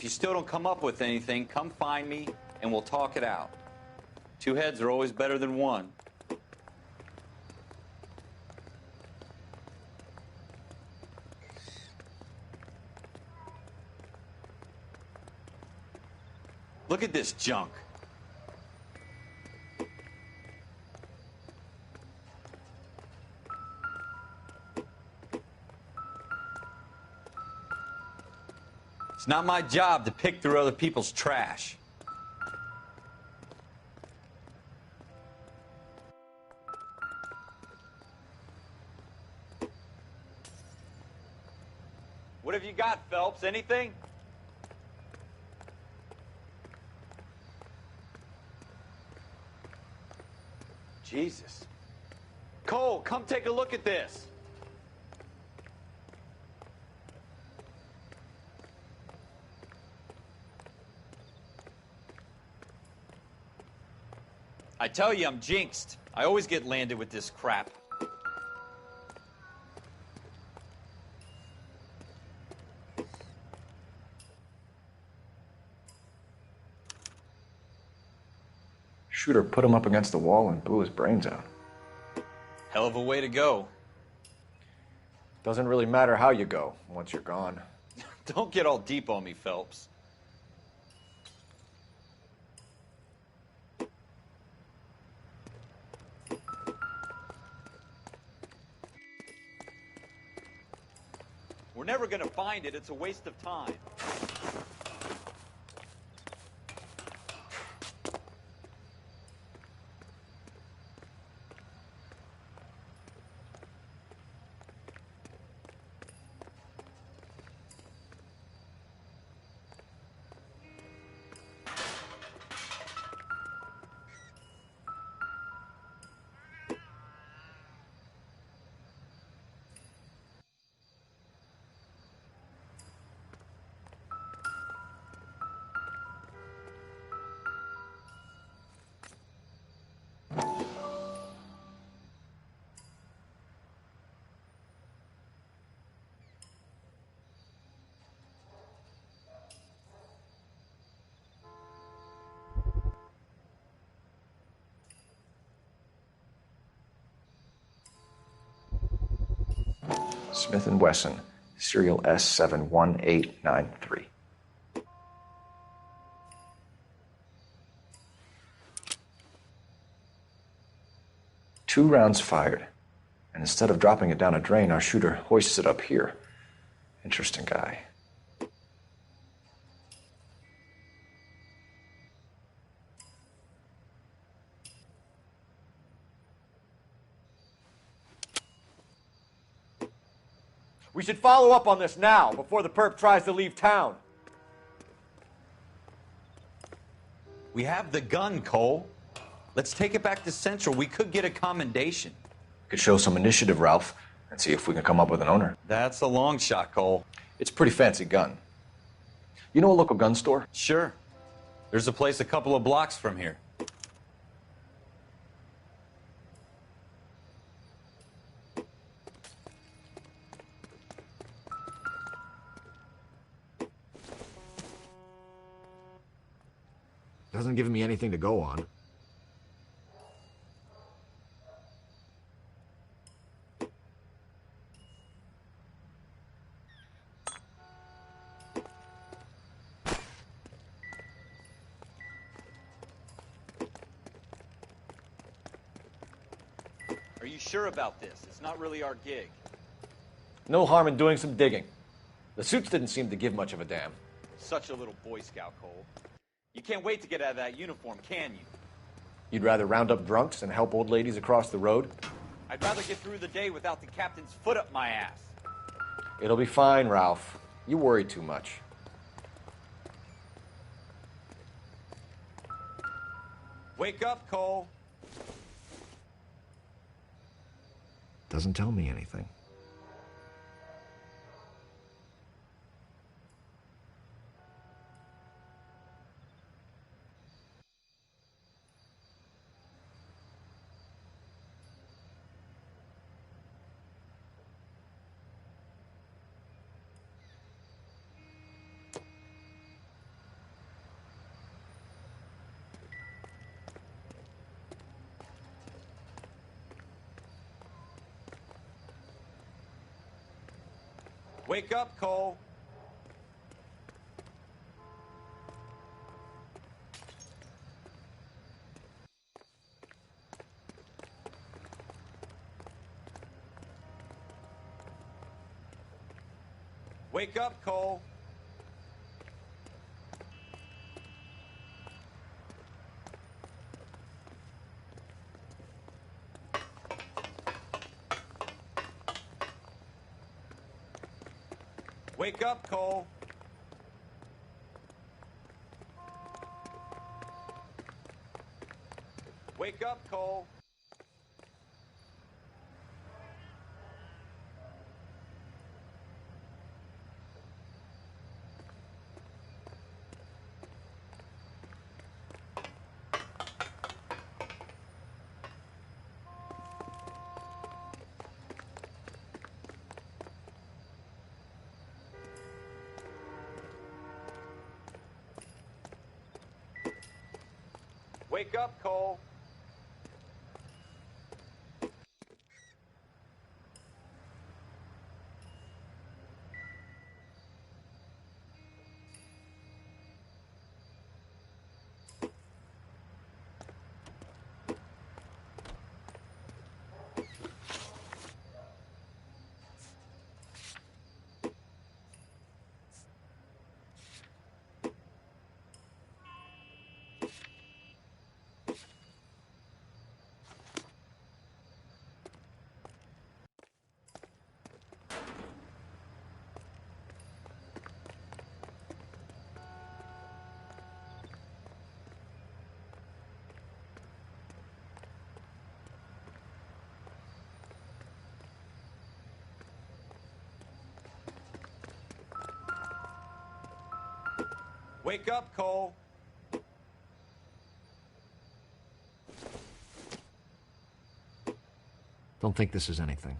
If you still don't come up with anything, come find me and we'll talk it out. Two heads are always better than one. Look at this junk. It's not my job to pick through other people's trash. What have you got, Phelps? Anything? Jesus. Cole, come take a look at this. I tell you, I'm jinxed. I always get landed with this crap. Shooter put him up against the wall and blew his brains out. Hell of a way to go. Doesn't really matter how you go once you're gone. Don't get all deep on me, Phelps. We're never gonna find it. It's a waste of time. Smith & Wesson, serial S71893. Two rounds fired, and instead of dropping it down a drain, our shooter hoists it up here. Interesting guy. We should follow up on this now, before the perp tries to leave town. We have the gun, Cole. Let's take it back to Central. We could get a commendation. Could show some initiative, Ralph, and see if we can come up with an owner. That's a long shot, Cole. It's a pretty fancy gun. You know a local gun store? Sure. There's a place a couple of blocks from here. Doesn't give me anything to go on. Are you sure about this? It's not really our gig. No harm in doing some digging. The suits didn't seem to give much of a damn. Such a little Boy Scout, Cole. You can't wait to get out of that uniform, can you? You'd rather round up drunks than help old ladies across the road? I'd rather get through the day without the captain's foot up my ass. It'll be fine, Ralph. You worry too much. Wake up, Cole. Doesn't tell me anything. Wake up, Cole. Wake up, Cole. Wake up, Cole. Wake up, Cole. Wake up, Cole. Wake up, Cole. Don't think this is anything.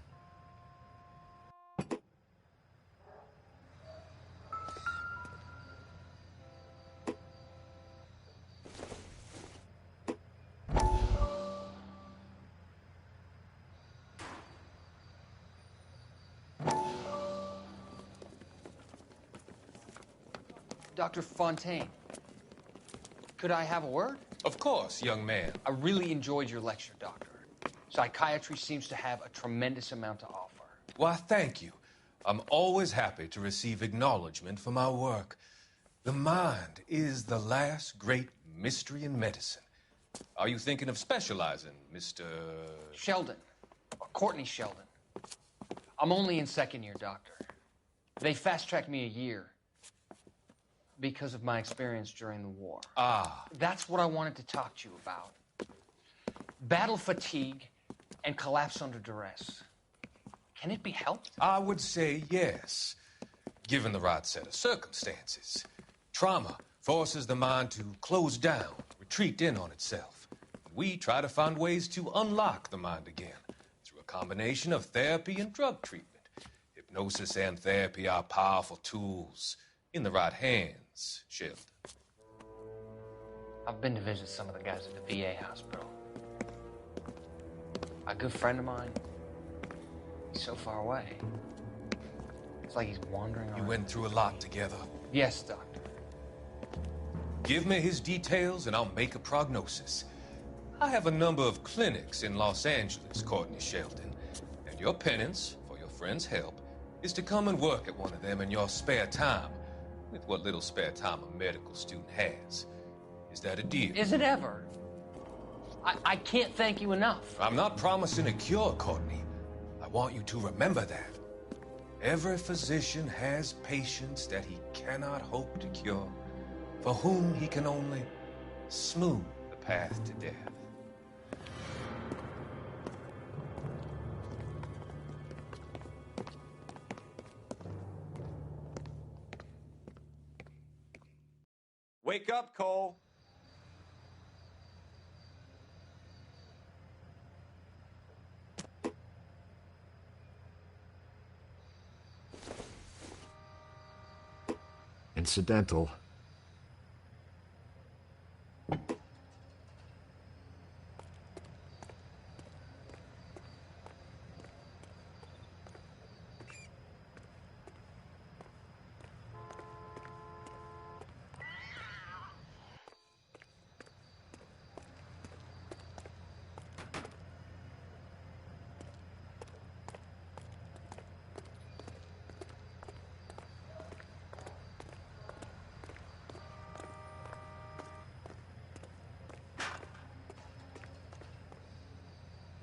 Dr. Fontaine, could I have a word? Of course, young man. I really enjoyed your lecture, Doctor. Psychiatry seems to have a tremendous amount to offer. Why, thank you. I'm always happy to receive acknowledgement for my work. The mind is the last great mystery in medicine. Are you thinking of specializing, Mr. Sheldon, or Courtney Sheldon. I'm only in second year, Doctor. They fast-tracked me a year because of my experience during the war. Ah. That's what I wanted to talk to you about. Battle fatigue and collapse under duress. Can it be helped? I would say yes, given the right set of circumstances. Trauma forces the mind to close down, retreat in on itself. We try to find ways to unlock the mind again through a combination of therapy and drug treatment. Hypnosis and therapy are powerful tools in the right hands, Sheldon. I've been to visit some of the guys at the VA hospital. A good friend of mine, he's so far away. It's like he's wandering around. You went through a lot together. Yes, Doctor. Give me his details and I'll make a prognosis. I have a number of clinics in Los Angeles, Courtney Sheldon, and your penance, for your friend's help, is to come and work at one of them in your spare time, with what little spare time a medical student has. Is that a deal? Is it ever? I can't thank you enough. I'm not promising a cure, Courtney. I want you to remember that. Every physician has patients that he cannot hope to cure, for whom he can only smooth the path to death. Wake up, Cole. Incidental.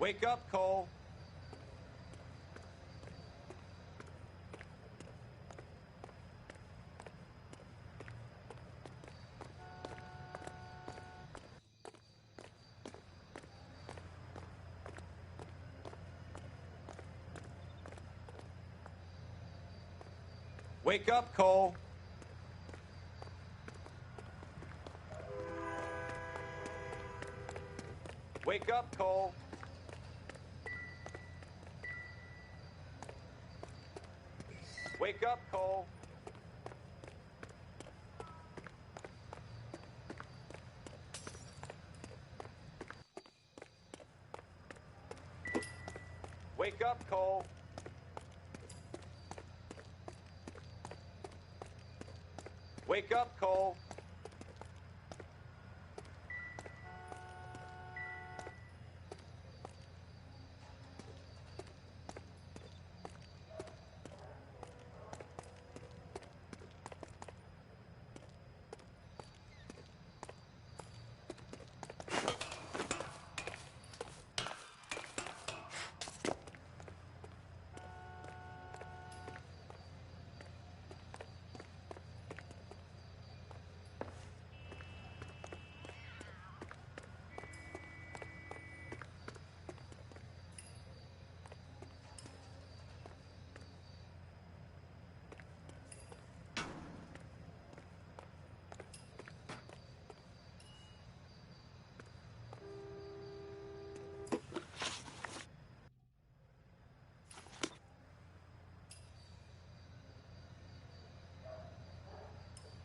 Wake up, Cole. Wake up, Cole. Wake up, Cole. Wake up, Cole. Wake up, Cole. Wake up, Cole.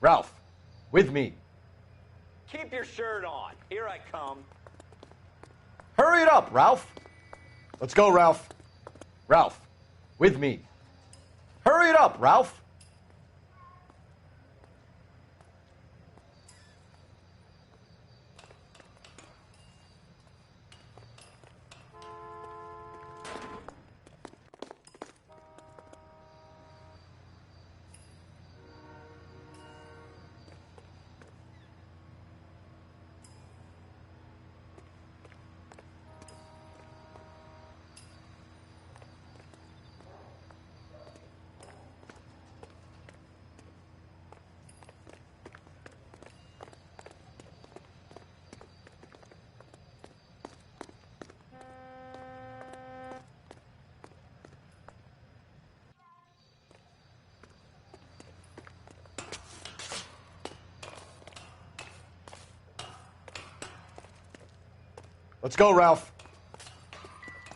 Ralph, with me. Keep your shirt on. Here I come. Hurry it up, Ralph. Let's go, Ralph. Ralph, with me. Hurry it up, Ralph. Let's go, Ralph.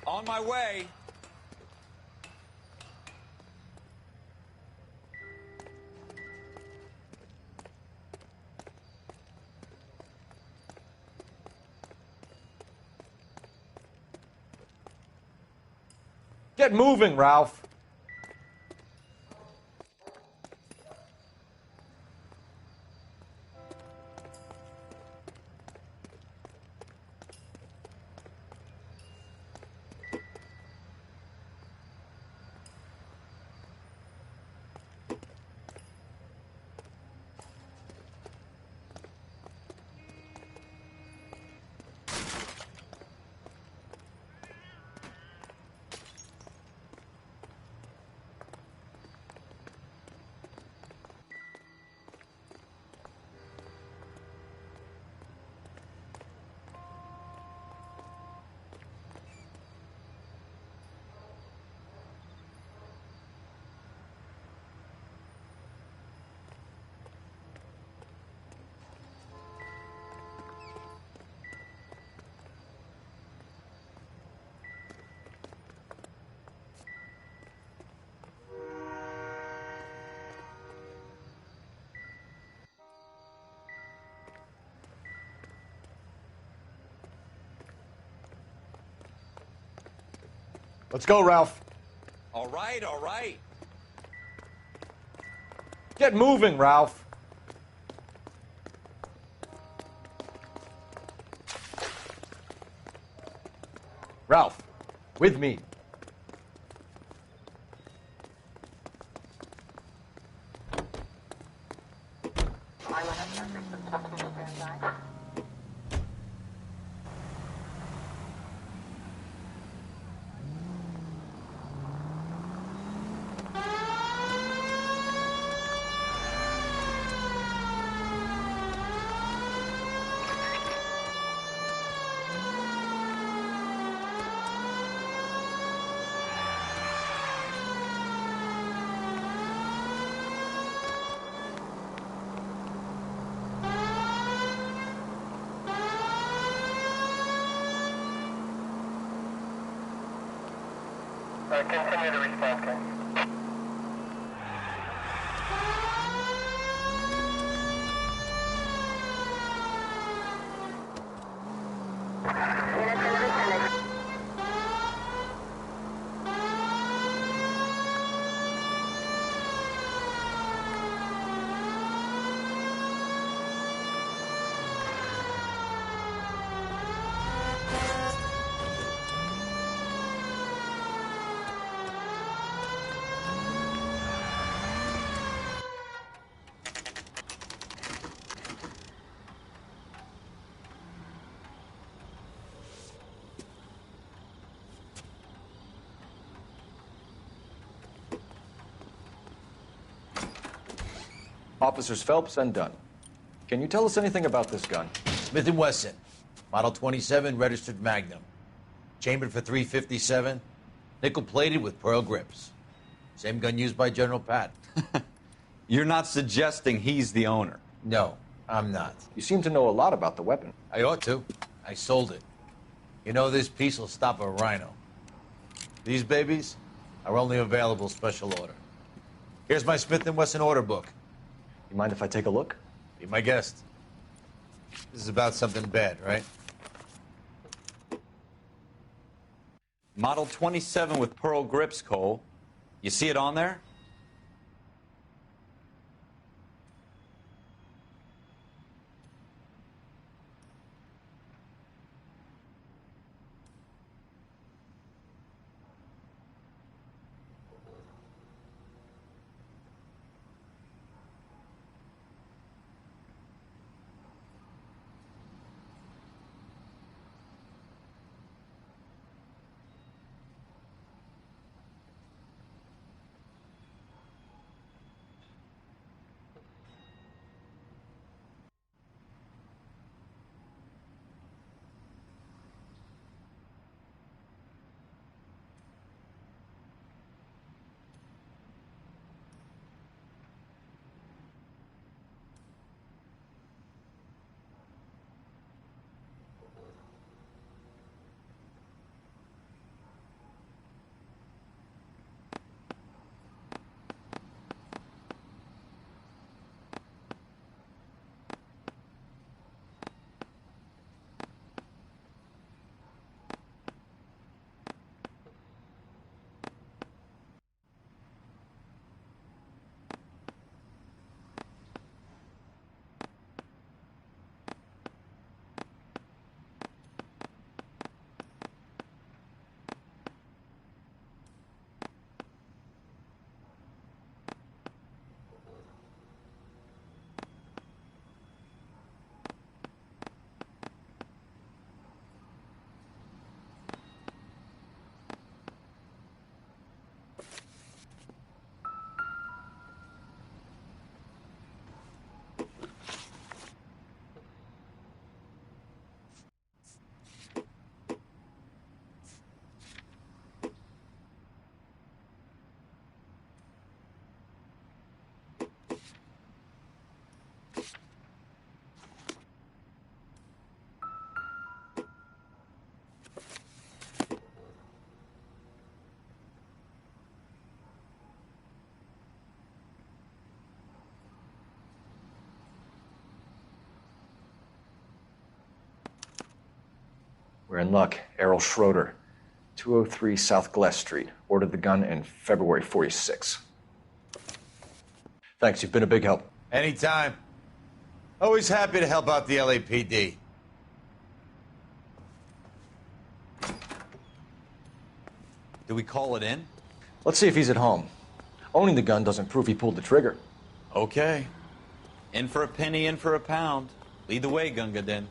On my way. Get moving, Ralph. Let's go, Ralph. All right, all right. Get moving, Ralph. Ralph, with me. Continue to respond, Ken. Officers Phelps and Dunn. Can you tell us anything about this gun? Smith & Wesson, Model 27, registered Magnum. Chambered for .357, nickel-plated with pearl grips. Same gun used by General Patton. You're not suggesting he's the owner? No, I'm not. You seem to know a lot about the weapon. I ought to. I sold it. You know, this piece will stop a rhino. These babies are only available special order. Here's my Smith & Wesson order book. You mind if I take a look? Be my guest. This is about something bad, right? Model 27 with pearl grips, Cole. You see it on there? We're in luck. Errol Schroeder, 203 South Glass Street. Ordered the gun in February '46. Thanks, you've been a big help. Anytime. Always happy to help out the LAPD. Do we call it in? Let's see if he's at home. Owning the gun doesn't prove he pulled the trigger. Okay. In for a penny, in for a pound. Lead the way, Gunga Din.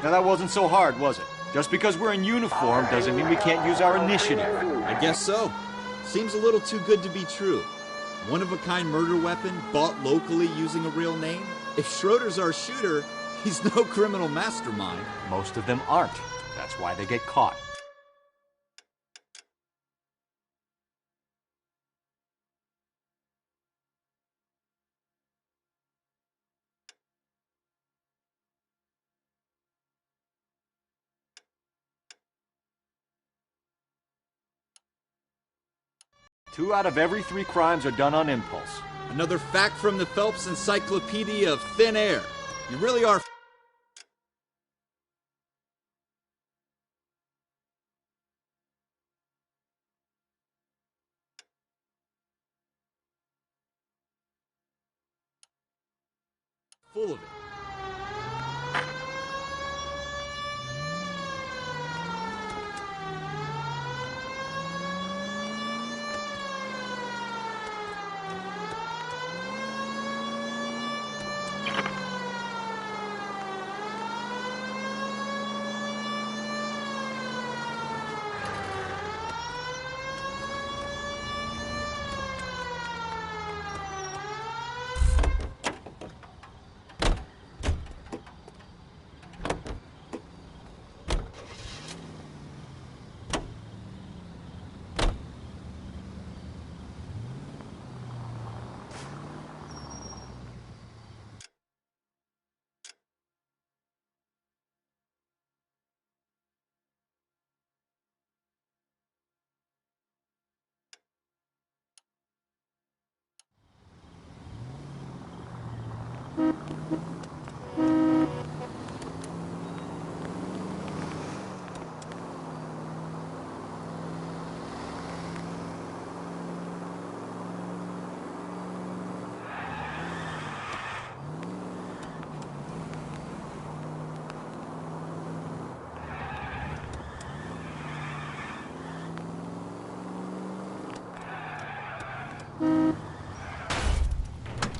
Now that wasn't so hard, was it? Just because we're in uniform doesn't mean we can't use our initiative. I guess so. Seems a little too good to be true. One-of-a-kind murder weapon bought locally using a real name? If Schroeder's our shooter, he's no criminal mastermind. Most of them aren't. That's why they get caught. Two out of every 3 crimes are done on impulse. Another fact from the Phelps Encyclopedia of Thin Air. You really are full of it.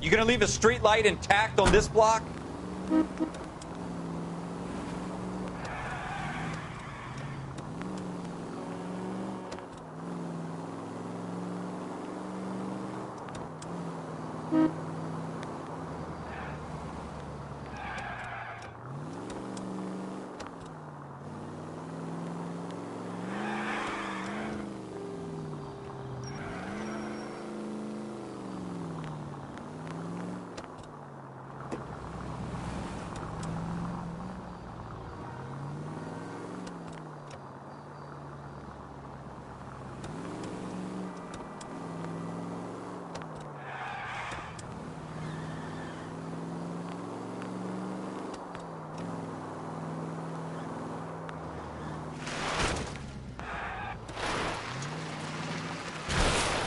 You gonna leave a street light intact on this block?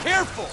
Careful!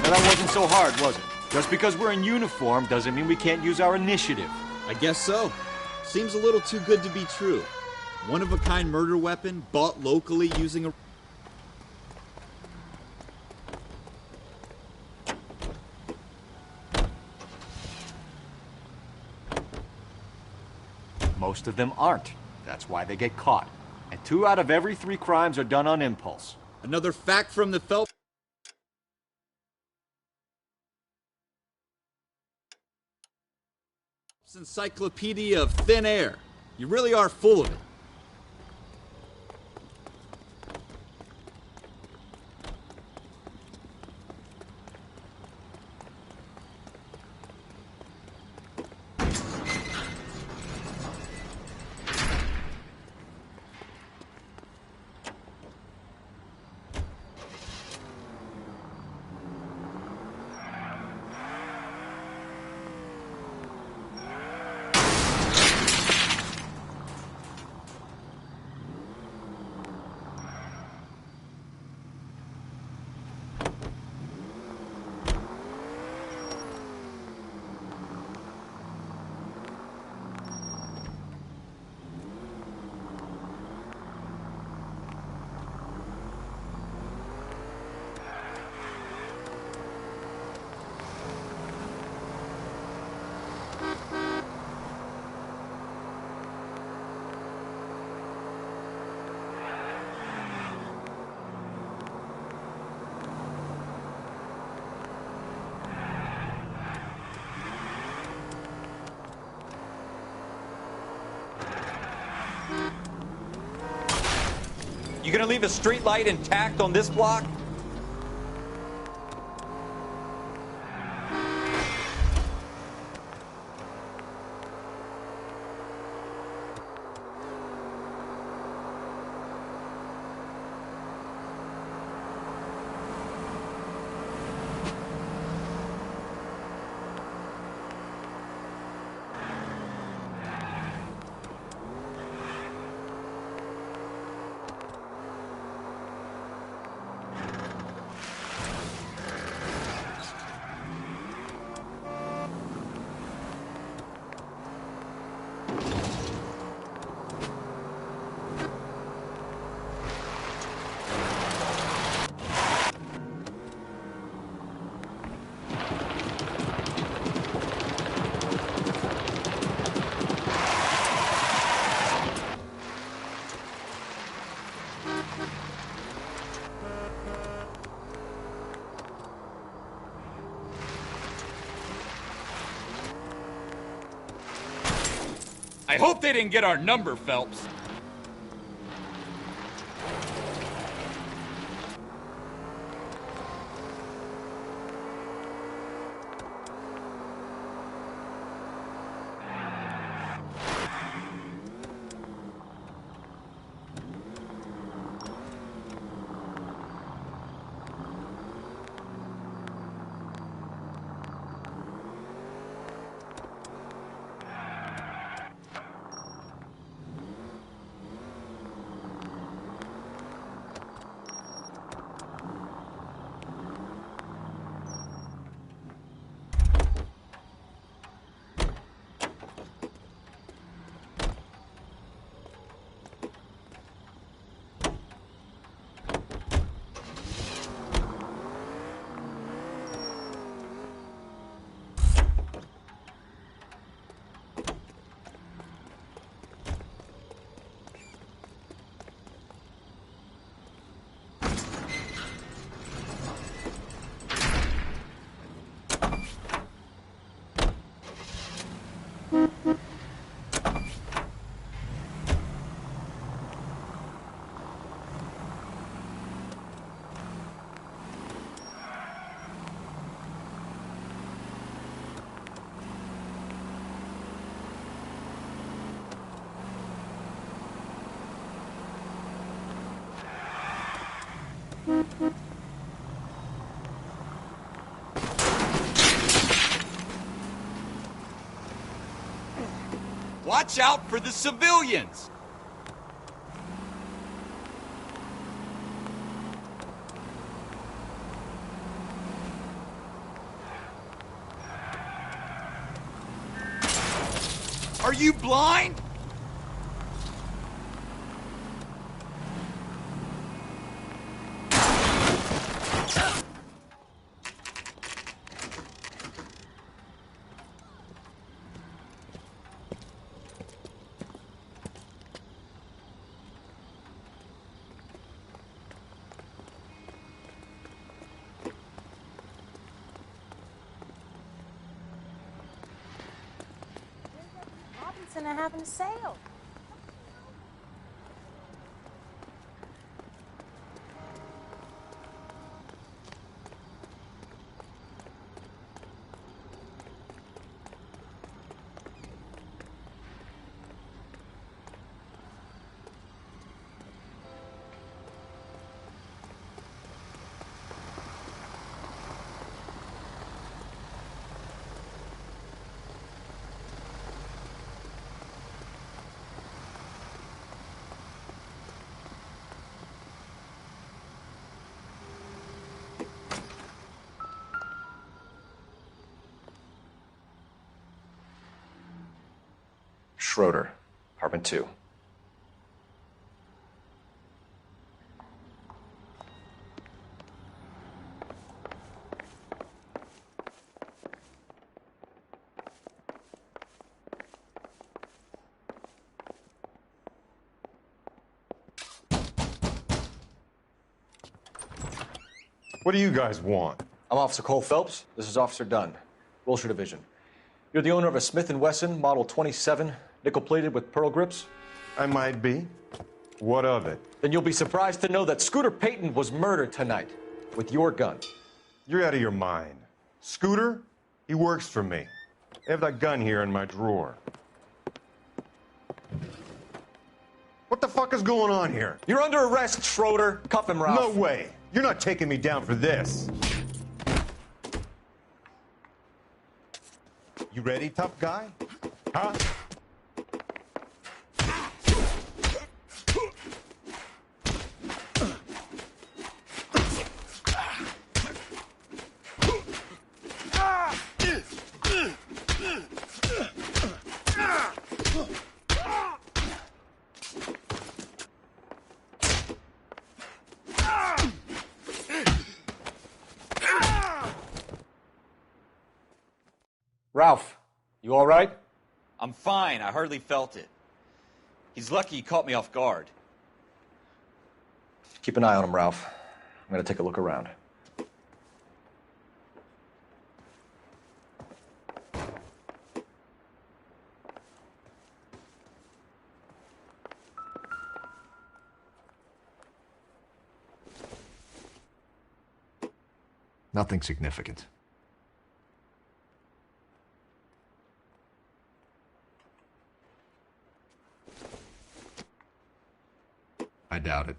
Well, that wasn't so hard, was it? Just because we're in uniform doesn't mean we can't use our initiative. I guess so. Seems a little too good to be true. One-of-a-kind murder weapon bought locally using a... Most of them aren't. That's why they get caught. And 2 out of every 3 crimes are done on impulse. Another fact from the Phelps Encyclopedia of Thin Air. You really are full of it. You gonna leave a street light intact on this block? I hope they didn't get our number, Phelps. Watch out for the civilians! you blind? Robinson are having a sale. Schroeder, apartment 2. What do you guys want? I'm Officer Cole Phelps. This is Officer Dunn, Wilshire Division. You're the owner of a Smith & Wesson Model 27, nickel-plated with pearl grips? I might be. What of it? Then you'll be surprised to know that Scooter Payton was murdered tonight with your gun. You're out of your mind. Scooter? He works for me. I have that gun here in my drawer. What the fuck is going on here? You're under arrest, Schroeder. Cuff him, Ralph. No way. You're not taking me down for this. You ready, tough guy? Huh? Ralph, you all right? I'm fine. I hardly felt it. He's lucky he caught me off guard. Keep an eye on him, Ralph. I'm gonna take a look around. Nothing significant. I doubt it.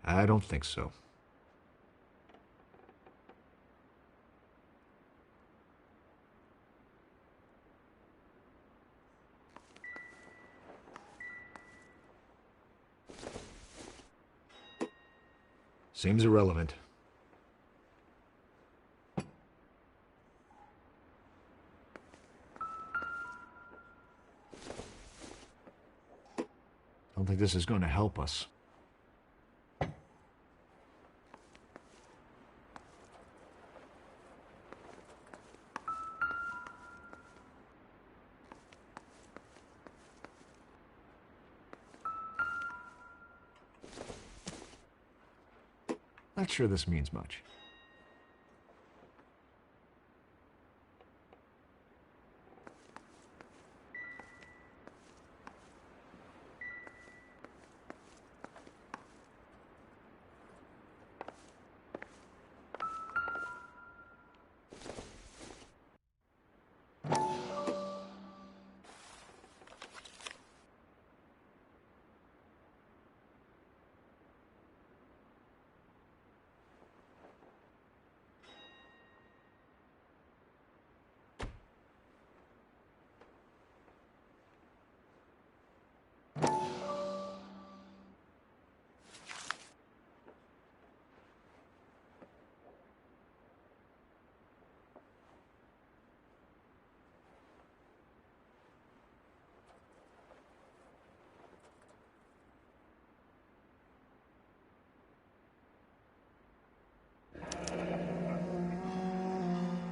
I don't think so. Seems irrelevant. Don't think this is going to help us. Not sure this means much.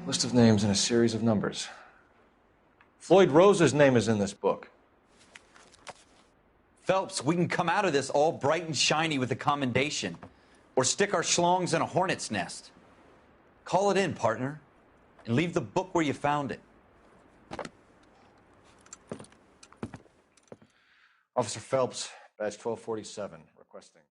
List of names and a series of numbers. Floyd Rose's name is in this book. Phelps, we can come out of this all bright and shiny with a commendation. Or stick our schlongs in a hornet's nest. Call it in, partner. And leave the book where you found it. Officer Phelps, badge 1247, requesting.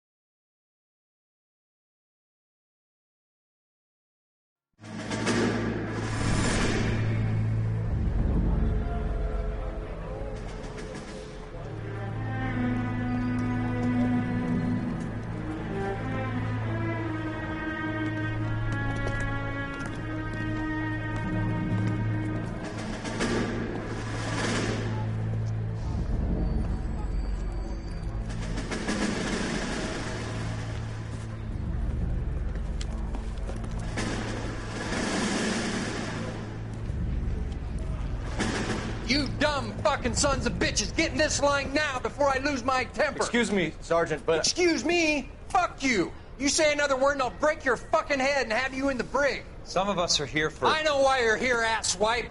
You dumb fucking sons of bitches, get in this line now before I lose my temper. Excuse me, Sergeant, but... Excuse me? Fuck you. You say another word and I'll break your fucking head and have you in the brig. Some of us are here for... I know why you're here, asswipe.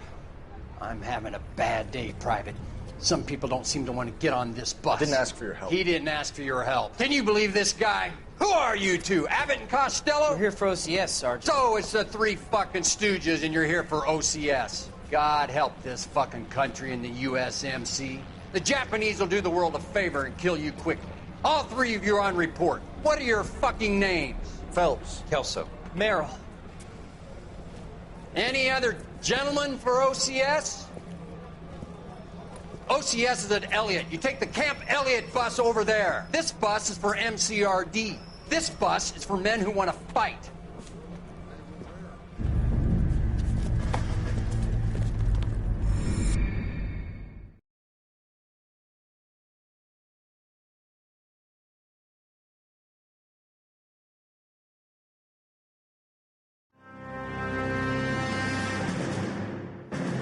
I'm having a bad day, Private. Some people don't seem to want to get on this bus. I didn't ask for your help. He didn't ask for your help. Can you believe this guy? Who are you two? Abbott and Costello? We're here for OCS, Sergeant. So it's the three fucking stooges and you're here for OCS. God help this fucking country and the USMC. The Japanese will do the world a favor and kill you quickly. All three of you are on report. What are your fucking names? Phelps. Kelso. Merrill. Any other gentlemen for OCS? OCS is at Elliott. You take the Camp Elliott bus over there. This bus is for MCRD. This bus is for men who want to fight.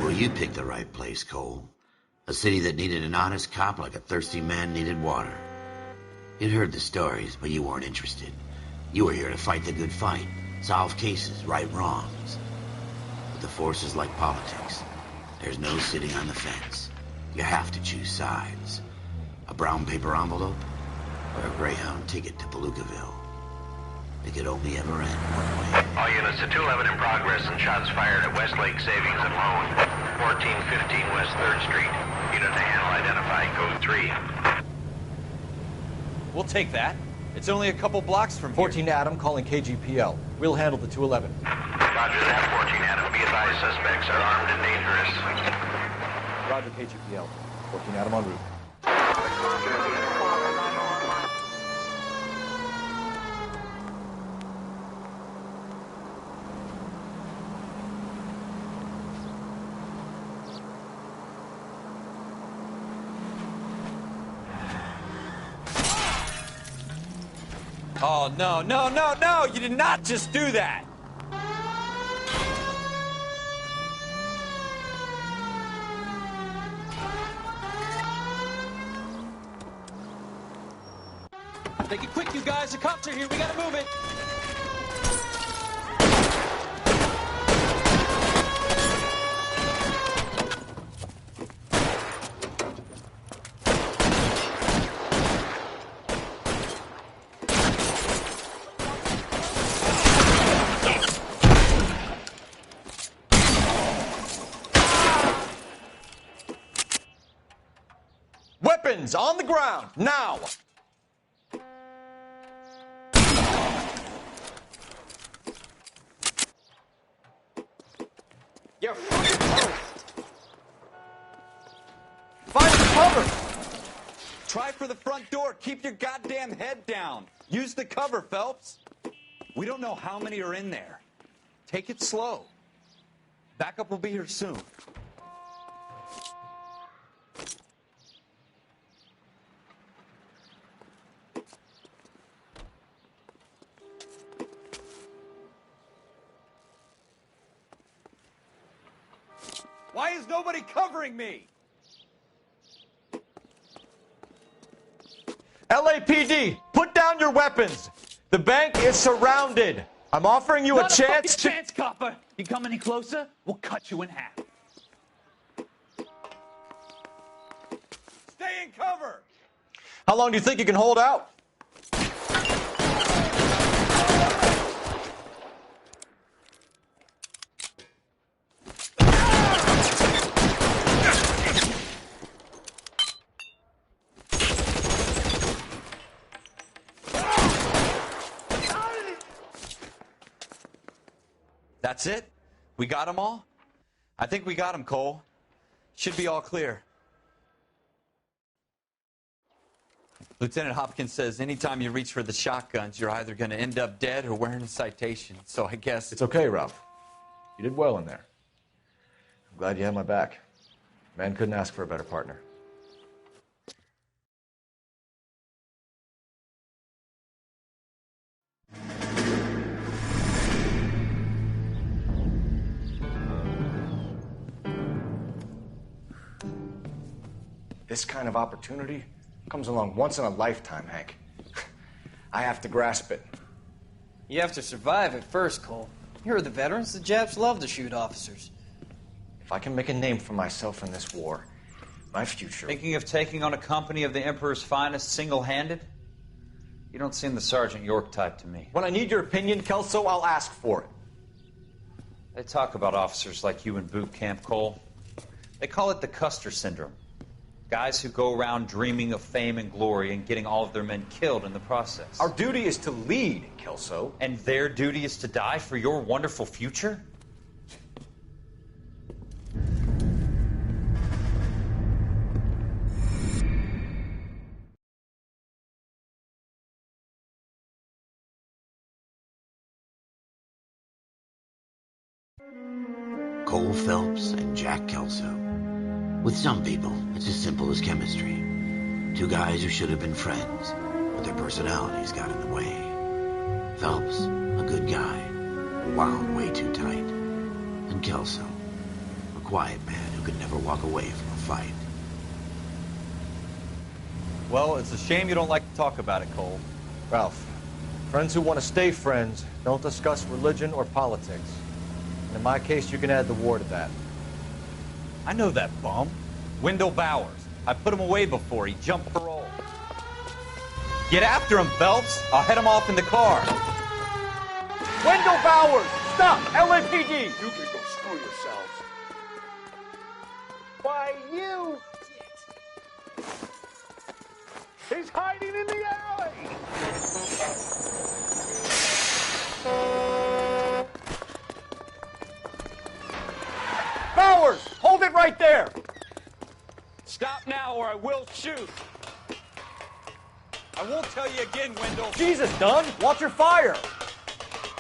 Well, you picked the right place, Cole. A city that needed an honest cop like a thirsty man needed water. You'd heard the stories, but you weren't interested. You were here to fight the good fight, solve cases, right wrongs. But the force is like politics. There's no sitting on the fence. You have to choose sides. A brown paper envelope or a Greyhound ticket to Palookaville. It could only ever end one way. All units to 211 in progress and shots fired at Westlake Savings and Loan, 1415 West 3rd Street. Unit to handle identified, code 3. We'll take that. It's only a couple blocks from 14 Adam calling KGPL. We'll handle the 211. Roger that, 14 Adam. Be advised, suspects are armed and dangerous. Roger, KGPL. 14 Adam en route. Oh, no, no, no, no! You did not just do that! Make it quick, you guys. The cops are here. We gotta move it. Weapons on the ground, now! You're fucking toast! Find cover! Try for the front door. Keep your goddamn head down. Use the cover, Phelps. We don't know how many are in there. Take it slow. Backup will be here soon. Why is nobody covering me? LAPD, put down your weapons. The bank is surrounded. I'm offering you Not a chance fucking chance, copper. You come any closer, we'll cut you in half. Stay in cover! How long do you think you can hold out? That's it? We got them all? I think we got them, Cole. Should be all clear. Lieutenant Hopkins says anytime you reach for the shotguns, you're either going to end up dead or wearing a citation. So I guess... It's okay, Ralph. You did well in there. I'm glad you had my back. Man couldn't ask for a better partner. This kind of opportunity comes along once in a lifetime, Hank. I have to grasp it. You have to survive at first, Cole. Here are the veterans. The Japs love to shoot officers. If I can make a name for myself in this war, my future... Thinking of taking on a company of the Emperor's finest single-handed? You don't seem the Sergeant York type to me. When I need your opinion, Kelso, I'll ask for it. They talk about officers like you in boot camp, Cole. They call it the Custer syndrome. Guys who go around dreaming of fame and glory and getting all of their men killed in the process. Our duty is to lead, Kelso. And their duty is to die for your wonderful future? Cole Phelps and Jack Kelso. With some people, it's as simple as chemistry. Two guys who should have been friends, but their personalities got in the way. Phelps, a good guy, wound way too tight. And Kelso, a quiet man who could never walk away from a fight. Well, it's a shame you don't like to talk about it, Cole. Ralph, friends who want to stay friends don't discuss religion or politics. And in my case, you can add the war to that. I know that bum. Wendell Bowers. I put him away before. He jumped parole. Get after him, Phelps. I'll head him off in the car. Wendell Bowers! Stop! LAPD! You can go screw yourselves. Why, you... He's hiding in the alley! Bowers! Hold it right there! Stop now or I will shoot. I won't tell you again, Wendell. Jesus, Dunn! Watch your fire!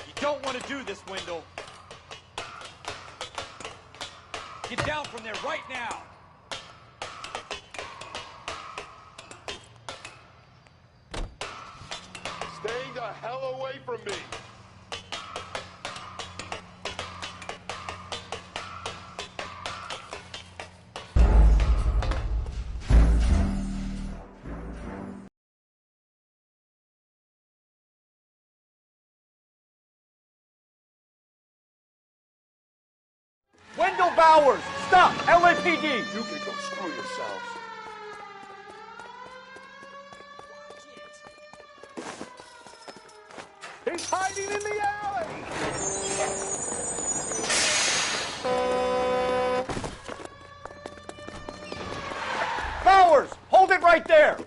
You don't want to do this, Wendell. Get down from there right now. Stay the hell away from me. Wendell Bowers! Stop! LAPD! You can go screw yourselves. He's hiding in the alley! Bowers! Hold it right there!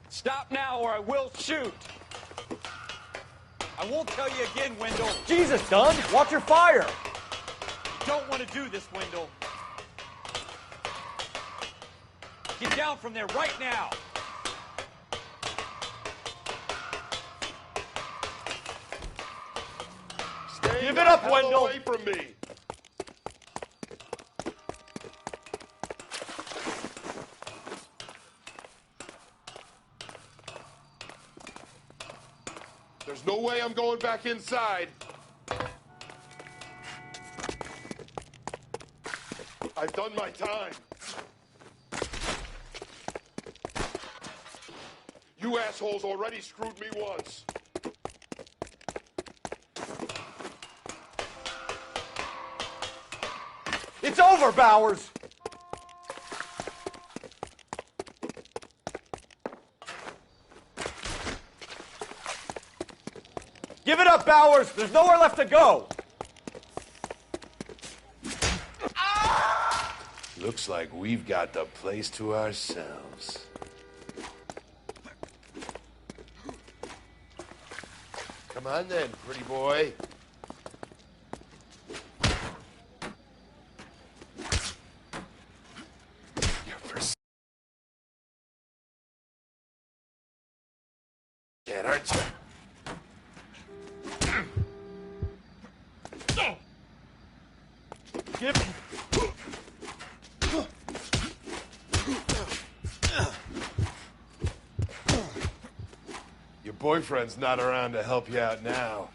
Stop now or I will shoot. I won't tell you again, Wendell. Jesus, Dunn! Watch your fire! You don't want to do this, Wendell. Get down from there right now. Stay Give it up, the hell Wendell. away from me. There's no way I'm going back inside. I've done my time. You assholes already screwed me once. It's over, Bowers! Give it up, Bowers! There's nowhere left to go! Looks like we've got the place to ourselves. Come on then, pretty boy. You're first. Dead, aren't you? Give me. Your boyfriend's not around to help you out now.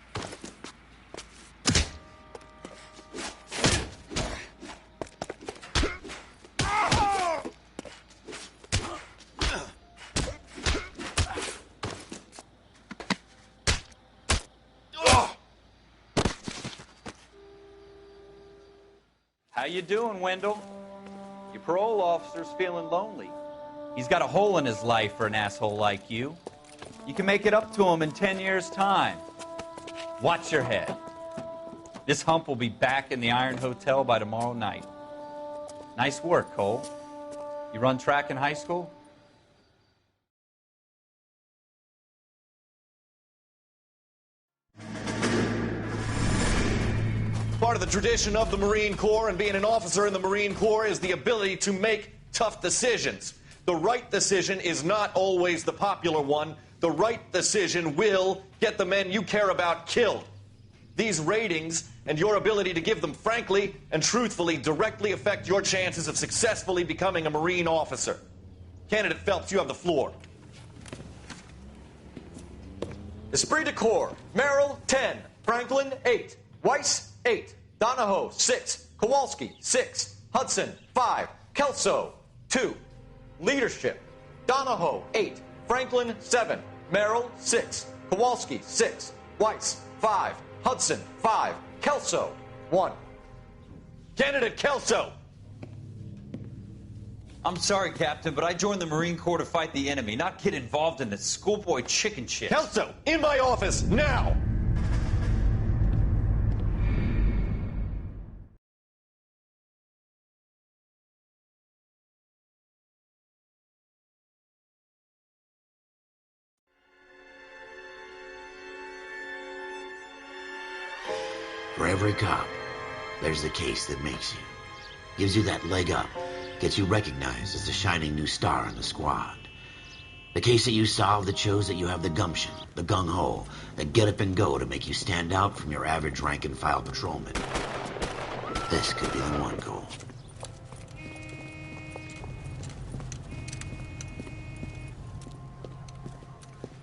How you doing, Wendell? Your parole officer's feeling lonely. He's got a hole in his life for an asshole like you. You can make it up to him in 10 years' time. Watch your head. This hump will be back in the Iron Hotel by tomorrow night. Nice work, Cole. You run track in high school? Part of the tradition of the Marine Corps and being an officer in the Marine Corps is the ability to make tough decisions. The right decision is not always the popular one. The right decision will get the men you care about killed. These ratings and your ability to give them frankly and truthfully directly affect your chances of successfully becoming a Marine officer. Candidate Phelps, you have the floor. Esprit de Corps, Merrill, 10. Franklin, 8. Weiss, 8. Donahoe, 6. Kowalski, 6. Hudson, 5. Kelso, 2. Leadership, Donahoe, 8. Franklin, 7. Merrill, 6. Kowalski, 6. Weiss, 5. Hudson, 5. Kelso, 1. Candidate Kelso. I'm sorry, Captain, but I joined the Marine Corps to fight the enemy, not get involved in this schoolboy chicken shit. Kelso, in my office, now! For every cop, there's the case that makes you. Gives you that leg up. Gets you recognized as the shining new star in the squad. The case that you solve that shows that you have the gumption, the gung-ho, the get up and go to make you stand out from your average rank-and-file patrolman. This could be the one, Cole.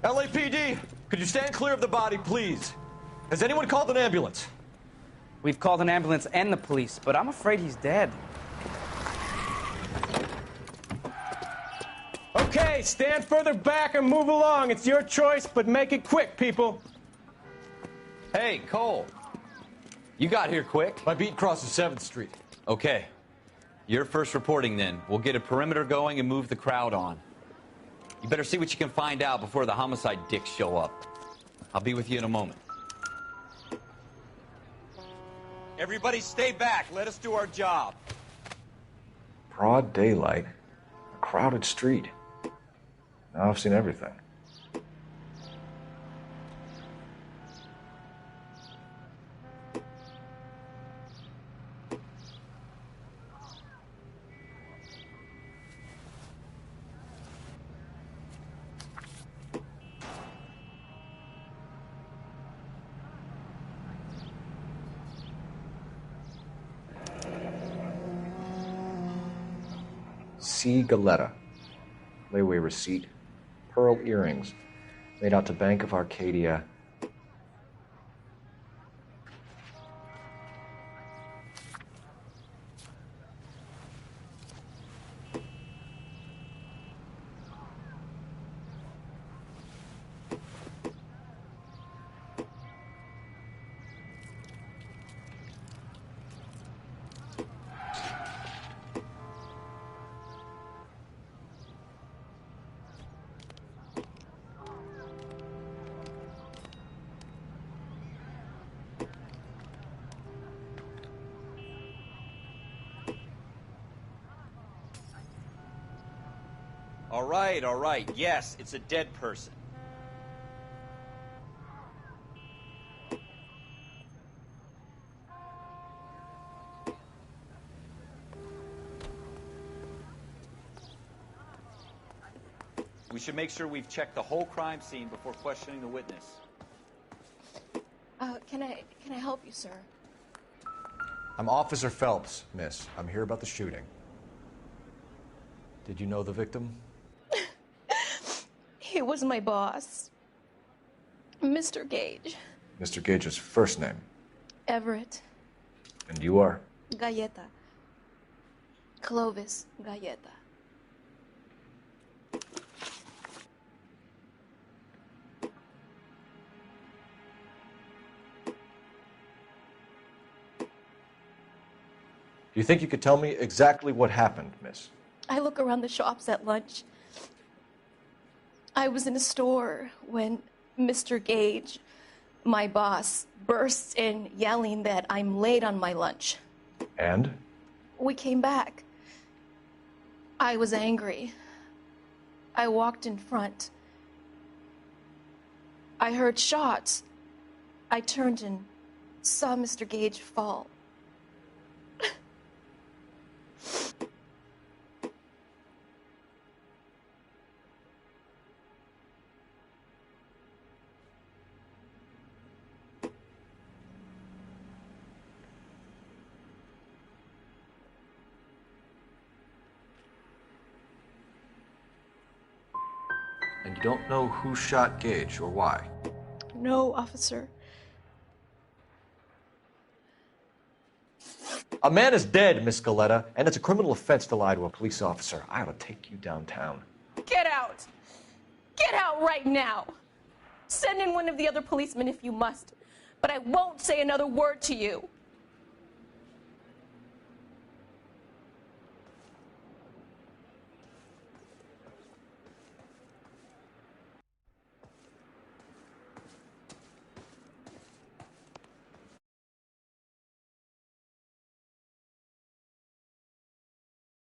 LAPD, could you stand clear of the body, please? Has anyone called an ambulance? We've called an ambulance and the police, but I'm afraid he's dead. Okay, stand further back and move along. It's your choice, but make it quick, people. Hey, Cole. You got here quick. My beat crosses 7th Street. Okay. You're first reporting then. We'll get a perimeter going and move the crowd on. You better see what you can find out before the homicide dicks show up. I'll be with you in a moment. Everybody stay back. Let us do our job. Broad daylight, a crowded street. Now I've seen everything. C. Galetta. Layaway receipt. Pearl earrings. Made out to Bank of Arcadia. All right. Yes, it's a dead person. We should make sure we've checked the whole crime scene before questioning the witness. Can I help you, sir? I'm Officer Phelps, miss. I'm here about the shooting. Did you know the victim? He was my boss, Mr. Gage. Mr. Gage's first name. Everett. And you are? Galleta. Clovis Galleta. Do you think you could tell me exactly what happened, miss? I look around the shops at lunch. I was in a store when Mr. Gage, my boss, bursts in yelling that I'm late on my lunch. And? We came back. I was angry. I walked in front. I heard shots. I turned and saw Mr. Gage fall. And you don't know who shot Gage or why? No, officer. A man is dead, Miss Galleta, and it's a criminal offense to lie to a police officer. I ought to take you downtown. Get out! Get out right now! Send in one of the other policemen if you must, but I won't say another word to you.